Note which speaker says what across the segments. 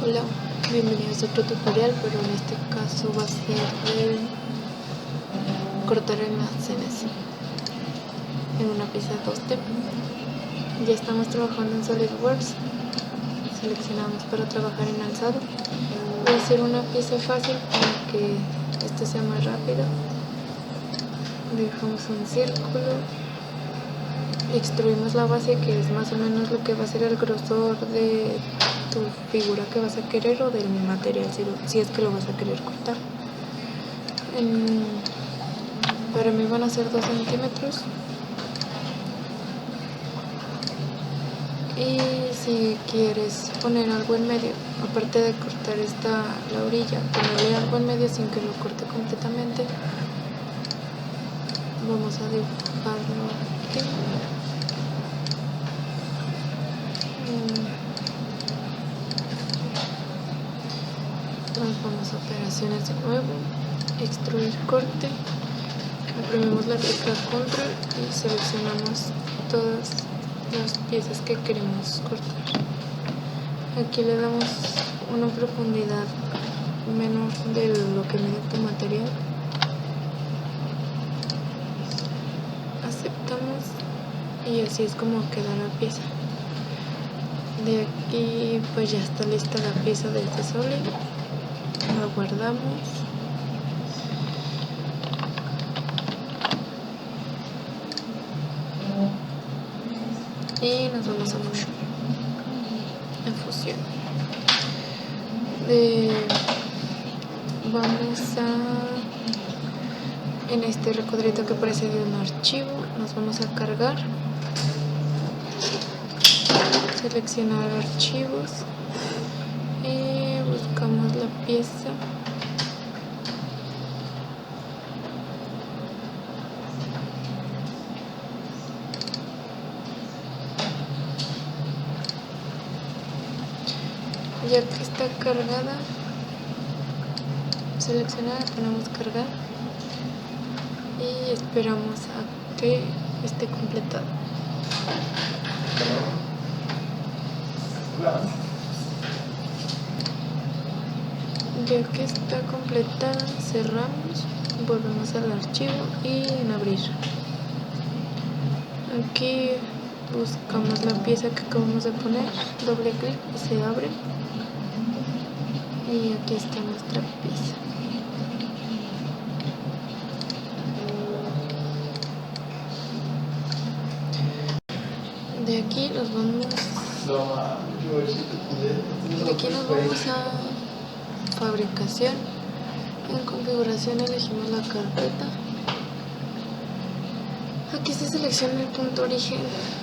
Speaker 1: Hola, bienvenidos a otro tutorial, pero en este caso va a ser de cortar en la CNC en una pieza 2D. Ya estamos trabajando en SolidWorks, seleccionamos para trabajar en alzado. Voy a hacer una pieza fácil para que esto sea más rápido. Dejamos un círculo, extruimos la base, que es más o menos lo que va a ser el grosor de tu figura que vas a querer o del material, si es que lo vas a querer cortar. Para mí van a ser 2 centímetros. Y si quieres poner algo en medio, aparte de cortar la orilla, ponerle algo en medio sin que lo corte completamente, vamos a dibujarlo aquí. Nos vamos a operaciones de nuevo, extruir corte, oprimimos la tecla control y seleccionamos todas las piezas que queremos cortar. Aquí le damos una profundidad menor de lo que mide tu material. Aceptamos y así es como queda la pieza. De aquí pues ya está lista la pieza de este Solid. La guardamos. Y nos vamos a fusión. Vamos en este recuadrito que parece de un archivo, nos vamos a cargar, seleccionar archivos y buscamos la pieza. Ya que está cargada, seleccionar, ponemos cargar y esperamos a que esté completado. Ya que está completada, cerramos, volvemos al archivo y en abrir. Aquí buscamos la pieza que acabamos de poner, doble clic y se abre. Y aquí está nuestra pieza. De aquí nos vamos a fabricación. En configuración elegimos la carpeta. Aquí se selecciona el punto origen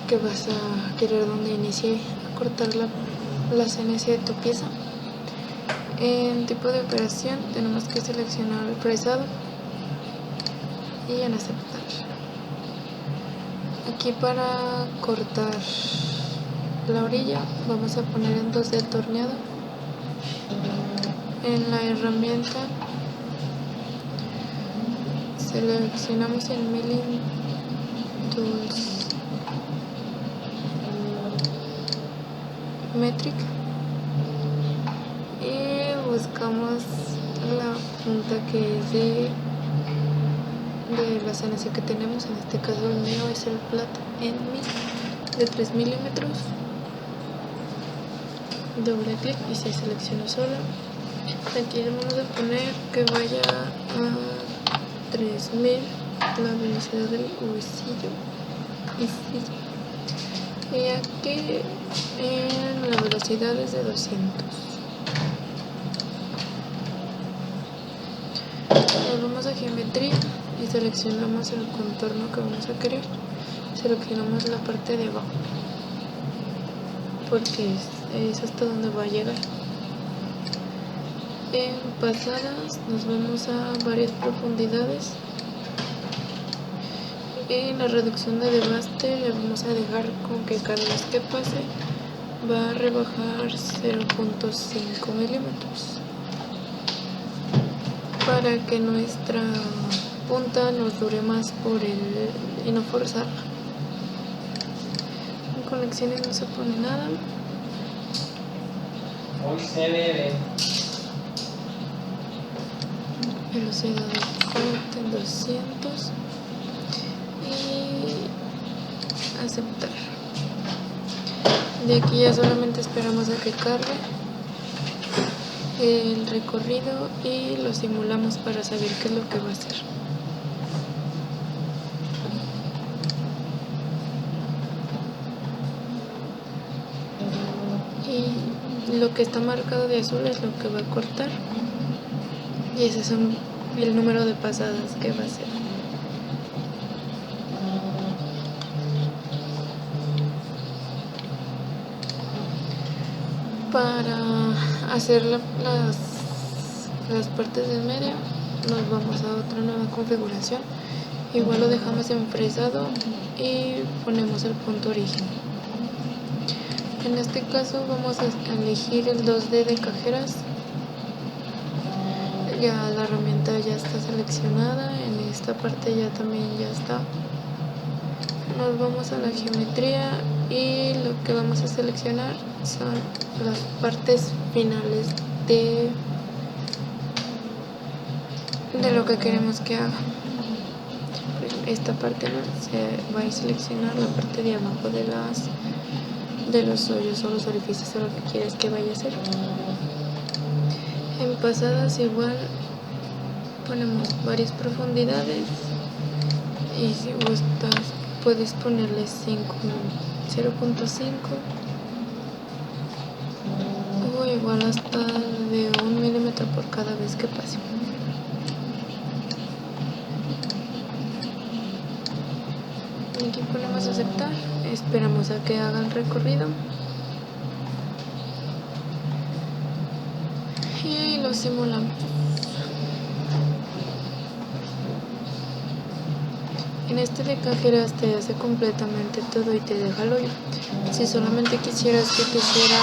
Speaker 1: que vas a querer donde inicie a cortar la CNC de tu pieza. En tipo de operación tenemos que seleccionar el fresado y en aceptar. Aquí para cortar la orilla vamos a poner en 2D torneado. En la herramienta seleccionamos el Milling Tools Metric y buscamos la punta que es de la CNC que tenemos. En este caso el mío es el Flat Enemy de 3 milímetros. Doble clic y se selecciona sola. Aquí le vamos a poner que vaya a 3000 la velocidad del huesillo. Y aquí en la velocidad es de 200. Nos vamos a geometría y seleccionamos el contorno que vamos a querer. Seleccionamos la parte de abajo porque es hasta donde va a llegar. En pasadas nos vamos a varias profundidades. En la reducción de desgaste le vamos a dejar con que cada vez que pase va a rebajar 0.5 milímetros para que nuestra punta nos dure más y no forzarla. En conexiones no se pone nada.
Speaker 2: Hoy se bebe.
Speaker 1: Velocidad de corte en 200 y aceptar. De aquí ya solamente esperamos a que cargue el recorrido y lo simulamos para saber qué es lo que va a hacer. Y lo que está marcado de azul es lo que va a cortar y ese es el número de pasadas que va a hacer. Para hacer las partes del medio nos vamos a otra nueva configuración, igual lo dejamos en fresado y ponemos el punto origen. En este caso vamos a elegir el 2D de cajeras, ya la herramienta ya está seleccionada, en esta parte ya también ya está. Nos vamos a la geometría y lo que vamos a seleccionar son las partes finales de lo que queremos que haga. Esta parte no se va a seleccionar la parte de abajo de los hoyos o los orificios o lo que quieres que vaya a hacer. En pasadas igual ponemos varias profundidades y si gustas puedes ponerle 0.5 o igual hasta de 1 milímetro por cada vez que pase. Aquí ponemos aceptar, esperamos a que haga el recorrido y ahí lo simulamos. En este de cajeras te hace completamente todo y te deja el hoyo. Si solamente quisieras que te hiciera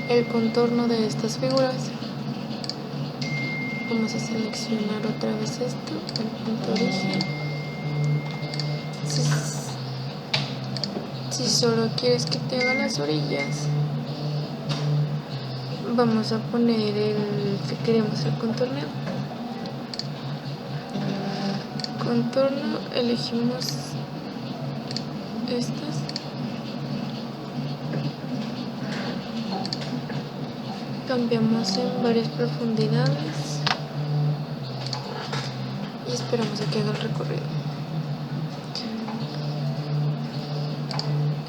Speaker 1: el contorno de estas figuras, vamos a seleccionar otra vez esto, el punto origen. Si solo quieres que te haga las orillas, vamos a poner el que queremos, el contorneo. Contorno, elegimos estas. Cambiamos en varias profundidades y esperamos a que haga el recorrido.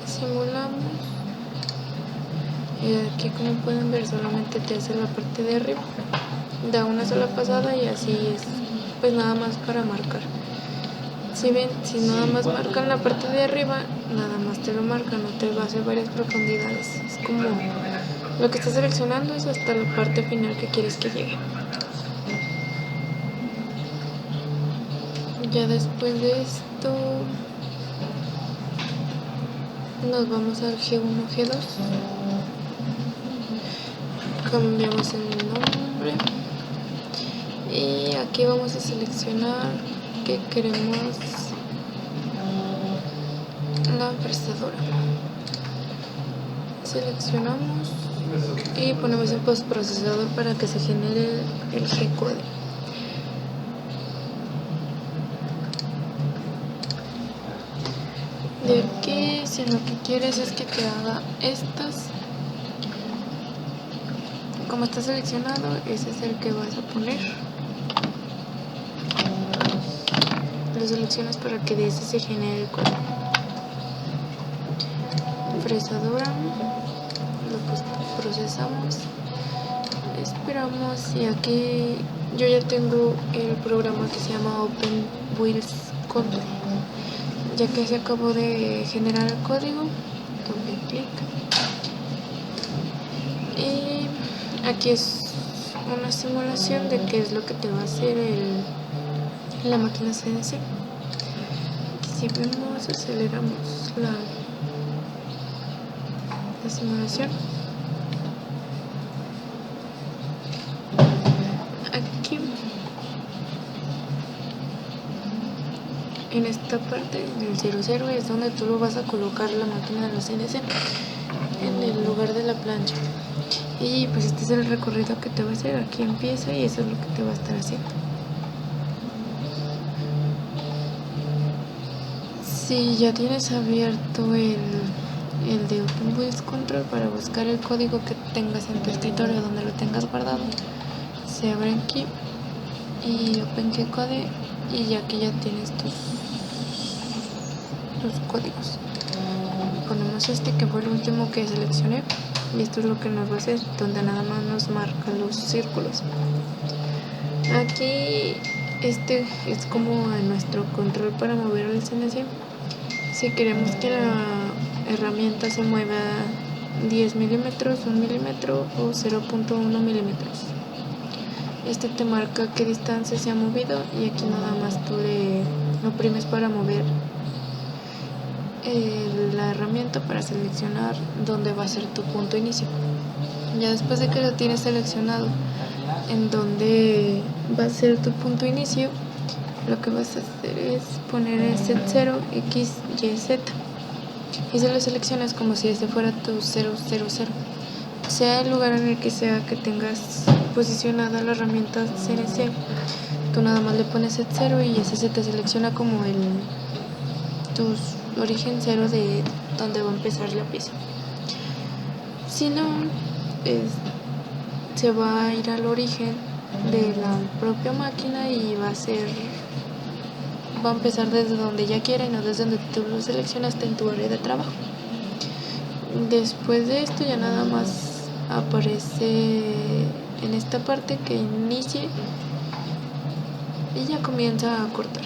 Speaker 1: Simulamos y aquí, como pueden ver, solamente te hace la parte de arriba, da una sola pasada y así es, pues nada más para marcar. Si ven, si nada más marcan la parte de arriba, nada más te lo marca, no te va a hacer varias profundidades. Es como lo que estás seleccionando es hasta la parte final que quieres que llegue. Ya después de esto nos vamos al G1, G2, cambiamos el nombre y aquí vamos a seleccionar que queremos la fresadora. Seleccionamos y ponemos en postprocesador para que se genere el G-code. De aquí, si lo que quieres es que te haga estas, como está seleccionado, ese es el que vas a poner. Lo seleccionas para que de ese se genere el código. Fresadora, lo procesamos, esperamos y aquí yo ya tengo el programa que se llama Open Wheels Control. Ya que se acabó de generar el código, doble clic y aquí es una simulación de qué es lo que te va a hacer la máquina CNC. Si vemos, aceleramos la simulación. Aquí en esta parte del 00 es donde tú lo vas a colocar la máquina de la CNC en el lugar de la plancha. Y pues este es el recorrido que te va a hacer. Aquí empieza y eso es lo que te va a estar haciendo. Si ya tienes abierto el de Open Voice Control para buscar el código que tengas en tu escritorio donde lo tengas guardado, se abre aquí y Open G-Code y ya aquí ya tienes tus códigos. Ponemos este que fue el último que seleccioné y esto es lo que nos va a hacer, donde nada más nos marca los círculos. Aquí este es como nuestro control para mover el CNC. Si queremos que la herramienta se mueva 10 milímetros, 1 milímetro o 0.1 milímetros, este te marca qué distancia se ha movido y aquí nada más tú le oprimes para mover la herramienta para seleccionar dónde va a ser tu punto inicio. Ya después de que lo tienes seleccionado en dónde va a ser tu punto inicio, lo que vas a hacer es poner el set 0, X, Y, Z y se lo seleccionas como si este fuera tu 000, sea el lugar en el que sea que tengas posicionada la herramienta CNC. Tú nada más le pones set 0 y ese se te selecciona como tu origen 0 de donde va a empezar la pieza. Si no, se va a ir al origen de la propia máquina y va a empezar desde donde ya quiera y no desde donde tú lo seleccionaste en tu área de trabajo. Después de esto ya nada más aparece en esta parte que inicie y ya comienza a cortar.